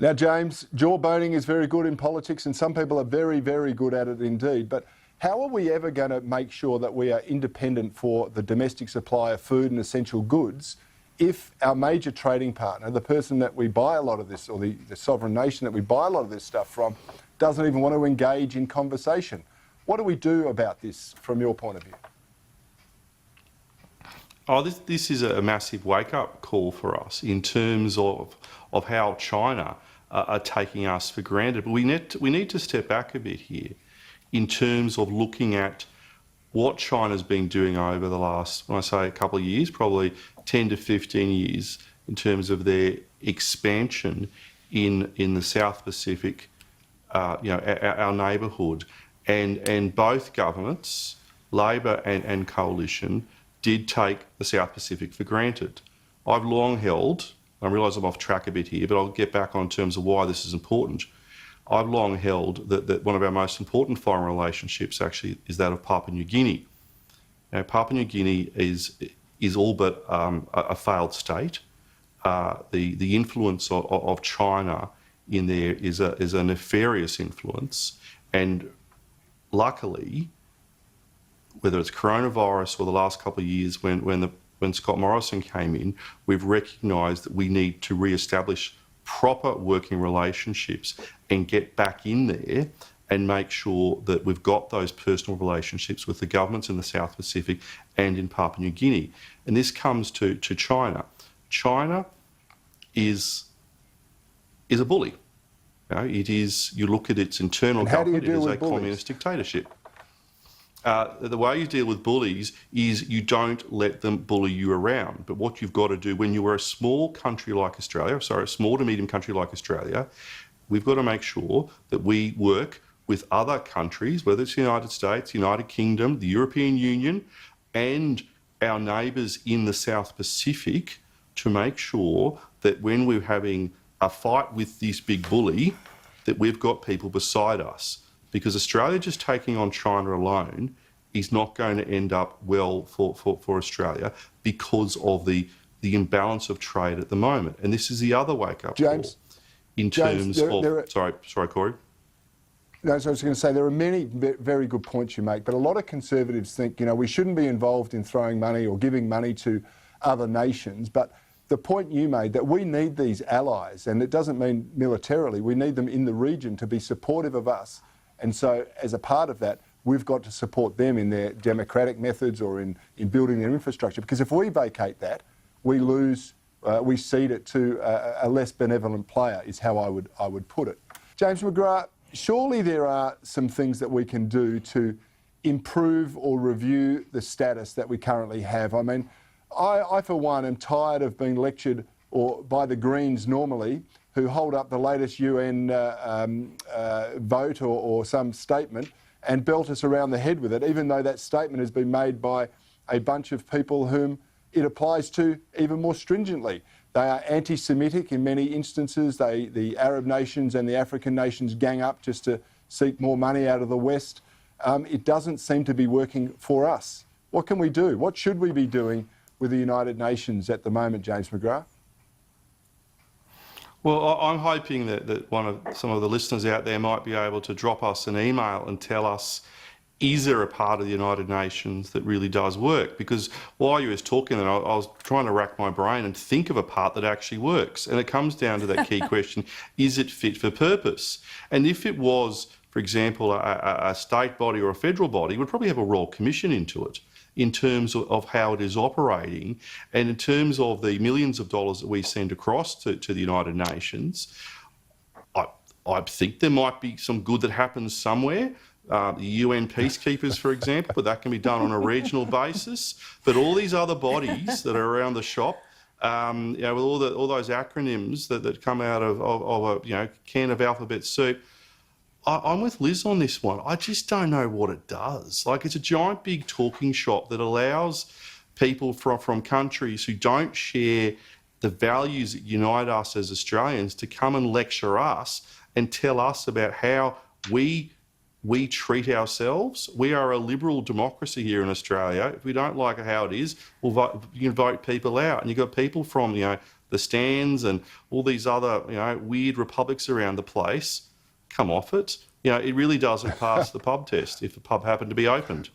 Now, James, jawboning is very good in politics and some people are very, very good at it indeed. But how are we ever going to make sure that we are independent for the domestic supply of food and essential goods if our major trading partner, the person that we buy a lot of this, or the sovereign nation that we buy a lot of this stuff from, doesn't even want to engage in conversation? What do we do about this from your point of view? Oh, this is a massive wake-up call for us in terms of how China are taking us for granted. But we need to step back a bit here in terms of looking at what China's been doing over the last, when I say a couple of years, probably 10 to 15 years, in terms of their expansion in the South Pacific, our neighbourhood. And both governments, Labor and Coalition, did take the South Pacific for granted. I've long held, I realise I'm off track a bit here, but I'll get back on terms of why this is important. I've long held that one of our most important foreign relationships actually is that of Papua New Guinea. Now, Papua New Guinea is all but a failed state. The influence of China in there is a nefarious influence, and luckily, whether it's coronavirus or the last couple of years when Scott Morrison came in, we've recognised that we need to re-establish proper working relationships and get back in there and make sure that we've got those personal relationships with the governments in the South Pacific and in Papua New Guinea. And this comes to China. China is a bully. It is, you look at its internal government, it is a communist dictatorship. The way you deal with bullies is you don't let them bully you around. But what you've got to do when you are a small country like Australia, a small to medium country like Australia, we've got to make sure that we work with other countries, whether it's the United States, United Kingdom, the European Union, and our neighbours in the South Pacific, to make sure that when we're having a fight with this big bully, that we've got people beside us. Because Australia just taking on China alone is not going to end up well for Australia because of the imbalance of trade at the moment. And this is the other wake-up call in terms of... Sorry, Corey. No, so I was going to say there are many very good points you make, but a lot of Conservatives think, we shouldn't be involved in throwing money or giving money to other nations. But the point you made, that we need these allies, and it doesn't mean militarily, we need them in the region to be supportive of us. And so as a part of that, we've got to support them in their democratic methods or in building their infrastructure. Because if we vacate that, we lose, we cede it to a less benevolent player, is how I would put it. James McGrath, surely there are some things that we can do to improve or review the status that we currently have. I mean, I for one, am tired of being lectured by the Greens normally, who hold up the latest UN vote or some statement and belt us around the head with it, even though that statement has been made by a bunch of people whom it applies to even more stringently. They are anti-Semitic in many instances. The Arab nations and the African nations gang up just to seek more money out of the West. It doesn't seem to be working for us. What can we do? What should we be doing with the United Nations at the moment, James McGrath? Well, I'm hoping that some of the listeners out there might be able to drop us an email and tell us, is there a part of the United Nations that really does work? Because while you was talking, I was trying to rack my brain and think of a part that actually works. And it comes down to that key question, is it fit for purpose? And if it was, for example, a state body or a federal body, it would probably have a Royal Commission into it, in terms of how it is operating, and in terms of the millions of dollars that we send across to the United Nations. I think there might be some good that happens somewhere. The UN peacekeepers, for example, but that can be done on a regional basis. But all these other bodies that are around the shop, with all those acronyms that come out of a can of alphabet soup, I'm with Liz on this one. I just don't know what it does. Like, it's a giant big talking shop that allows people from countries who don't share the values that unite us as Australians to come and lecture us and tell us about how we treat ourselves. We are a liberal democracy here in Australia. If we don't like how it is, you can vote people out. And you've got people from the stands and all these other, weird republics around the place, come off it. It really doesn't pass the pub test if the pub happened to be opened.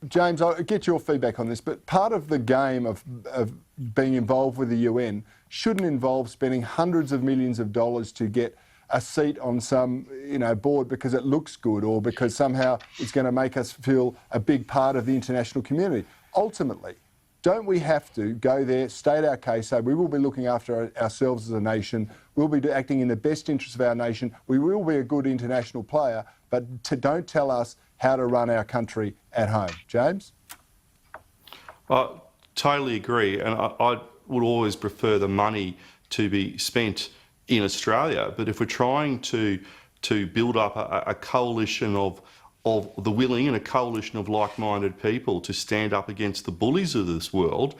James, I'll get your feedback on this, but part of the game of being involved with the UN shouldn't involve spending hundreds of millions of dollars to get a seat on some board because it looks good or because somehow it's going to make us feel a big part of the international community. Ultimately, don't we have to go there, state our case, say we will be looking after ourselves as a nation, we'll be acting in the best interest of our nation, we will be a good international player, but don't tell us how to run our country at home. James? I totally agree, and I would always prefer the money to be spent in Australia. But if we're trying to build up a coalition of the willing and a coalition of like-minded people to stand up against the bullies of this world,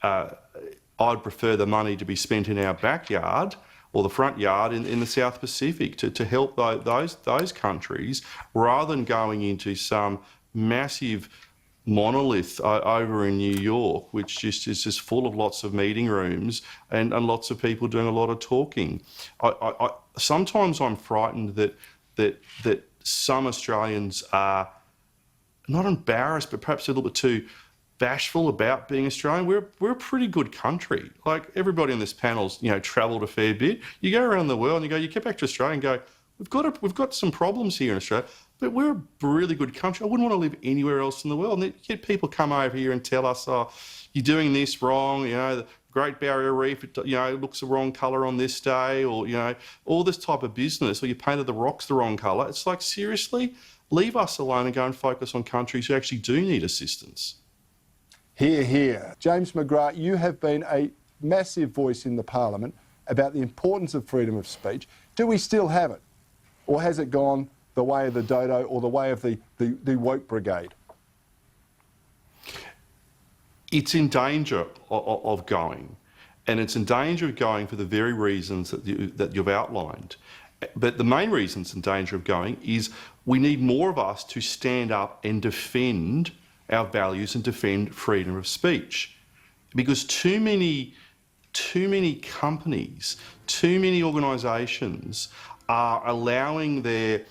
I'd prefer the money to be spent in our backyard or the front yard in the South Pacific to help those countries, rather than going into some massive monolith over in New York, which just is just full of lots of meeting rooms and lots of people doing a lot of talking. Sometimes I'm frightened that some Australians are not embarrassed, but perhaps a little bit too bashful about being Australian. We're a pretty good country. Like, everybody on this panel's travelled a fair bit. You go around the world and you get back to Australia and go, we've got some problems here in Australia, but we're a really good country. I wouldn't want to live anywhere else in the world. And yet people come over here and tell us, oh, you're doing this wrong. The Great Barrier Reef, it looks the wrong colour on this day, or all this type of business, or you painted the rocks the wrong colour. It's like, seriously, leave us alone and go and focus on countries who actually do need assistance. Hear, hear. James McGrath, you have been a massive voice in the Parliament about the importance of freedom of speech. Do we still have it? Or has it gone the way of the dodo or the way of the woke brigade? It's in danger of going, and it's in danger of going for the very reasons that you've outlined. But the main reason it's in danger of going is we need more of us to stand up and defend our values and defend freedom of speech, because too many companies, too many organisations are allowing their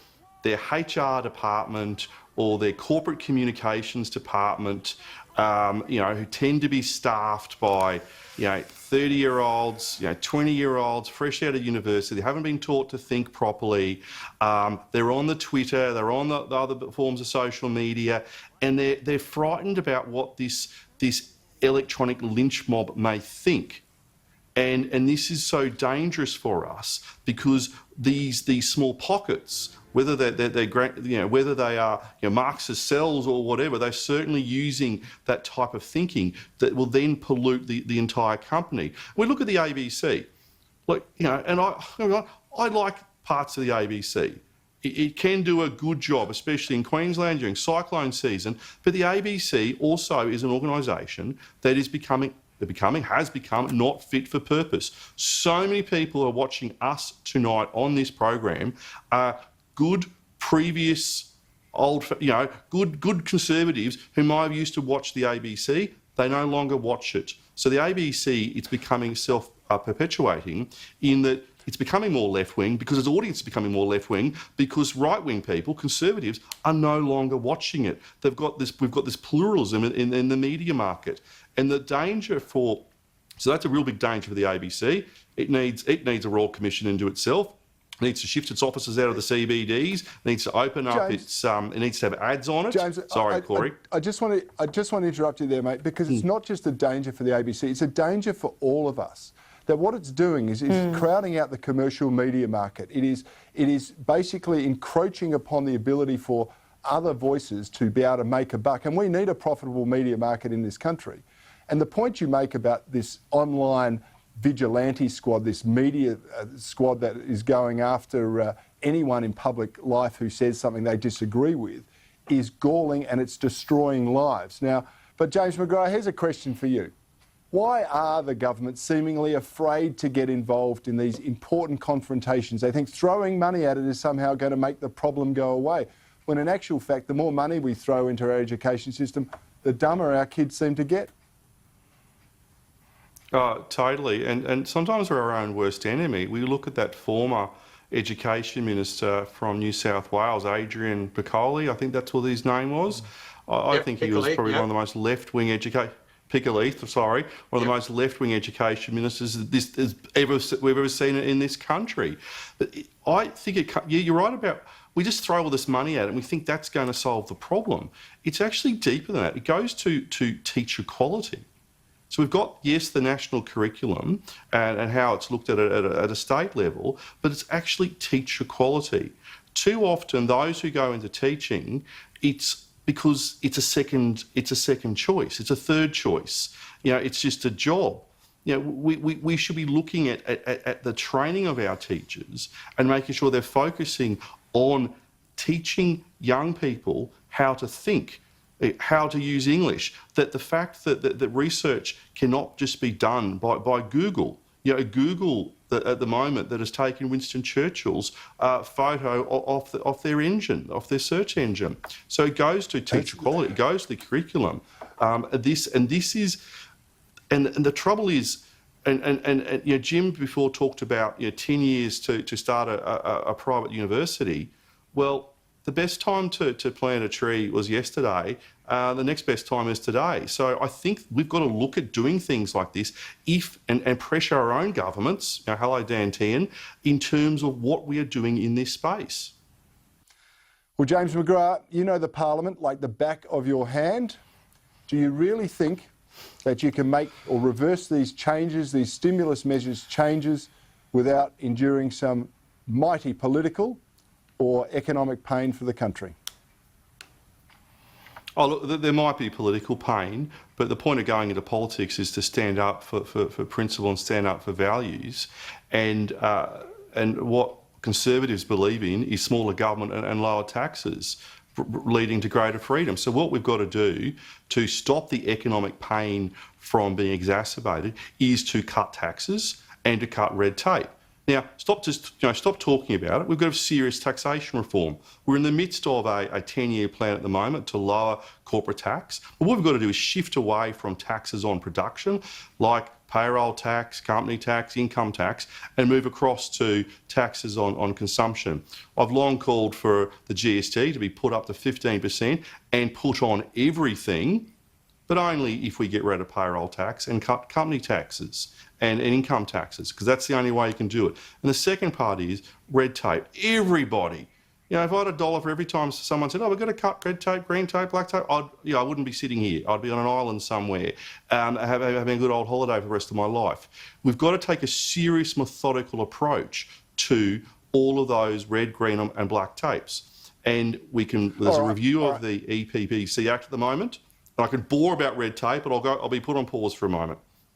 HR department or their corporate communications department, who tend to be staffed by 30-year-olds, 20-year-olds, fresh out of university. They haven't been taught to think properly. They're on the Twitter, they're on the other forms of social media, and they're frightened about what this electronic lynch mob may think. And this is so dangerous for us because these small pockets, whether whether they are Marxist cells or whatever, they're certainly using that type of thinking that will then pollute the entire company. We look at the ABC, and I like parts of the ABC. It can do a good job, especially in Queensland during cyclone season. But the ABC also is an organisation that has become not fit for purpose. So many people are watching us tonight on this program are good previous good conservatives who might have used to watch the ABC. They no longer watch it. So the ABC, it's becoming self-perpetuating in that it's becoming more left-wing because its audience is becoming more left-wing because right-wing people, conservatives, are no longer watching it. We've got this pluralism in the media market. And the danger so that's a real big danger for the ABC. It needs a Royal Commission into itself. It needs to shift its offices out of the CBDs. It needs to open up its. It needs to have ads on it. James, sorry, Corey. I just want to interrupt you there, mate, because it's not just a danger for the ABC. It's a danger for all of us. That what it's doing is crowding out the commercial media market. It is basically encroaching upon the ability for other voices to be able to make a buck. And we need a profitable media market in this country. And the point you make about this online vigilante squad, this media squad that is going after anyone in public life who says something they disagree with, is galling and it's destroying lives. Now, but James McGrath, here's a question for you. Why are the government seemingly afraid to get involved in these important confrontations? They think throwing money at it is somehow going to make the problem go away, when in actual fact, the more money we throw into our education system, the dumber our kids seem to get. Totally. And sometimes we're our own worst enemy. We look at that former Education Minister from New South Wales, Adrian Piccoli, I think that's what his name was. I Yep, think he was Piccoli, probably yep. one of the most left-wing Piccoli, sorry, one of the most left-wing education ministers we've ever seen in this country. But I think you're right about, we just throw all this money at it and we think that's going to solve the problem. It's actually deeper than that. It goes to teacher quality. So we've got, yes, the national curriculum and how it's looked at a state level, but it's actually teacher quality. Too often, those who go into teaching, it's because it's a second choice, it's a third choice. You know, it's just a job. You know, we should be looking at the training of our teachers and making sure they're focusing on teaching young people how to think, how to use English, that the fact that research cannot just be done by Google. You know, Google at the moment that has taken Winston Churchill's photo off their engine, off their search engine. So it goes to teacher quality, it goes to the curriculum. This is, and the trouble is, and you know, Jim before talked about 10 years to start a private university. Well, the best time to plant a tree was yesterday. The next best time is today. So I think we've got to look at doing things like this and pressure our own governments, hello Dan Tehan, in terms of what we are doing in this space. Well, James McGrath, you know the Parliament like the back of your hand. Do you really think that you can make or reverse these changes, these stimulus measures changes, without enduring some mighty political or economic pain for the country? Oh, look, there might be political pain, but the point of going into politics is to stand up for principle and stand up for values. And what Conservatives believe in is smaller government and lower taxes, leading to greater freedom. So what we've got to do to stop the economic pain from being exacerbated is to cut taxes and to cut red tape. Now, stop talking about it. We've got to have serious taxation reform. We're in the midst of a 10-year plan at the moment to lower corporate tax. But what we've got to do is shift away from taxes on production, like payroll tax, company tax, income tax, and move across to taxes on consumption. I've long called for the GST to be put up to 15% and put on everything, but only if we get rid of payroll tax and cut company taxes and income taxes, because that's the only way you can do it. And the second part is red tape. Everybody, if I had $1 for every time someone said, "Oh, we've got to cut red tape, green tape, black tape," I wouldn't be sitting here. I'd be on an island somewhere, having a good old holiday for the rest of my life. We've got to take a serious, methodical approach to all of those red, green, and black tapes. And there's a review of the EPBC Act at the moment. I could bore about red tape, but I'll be put on pause for a moment.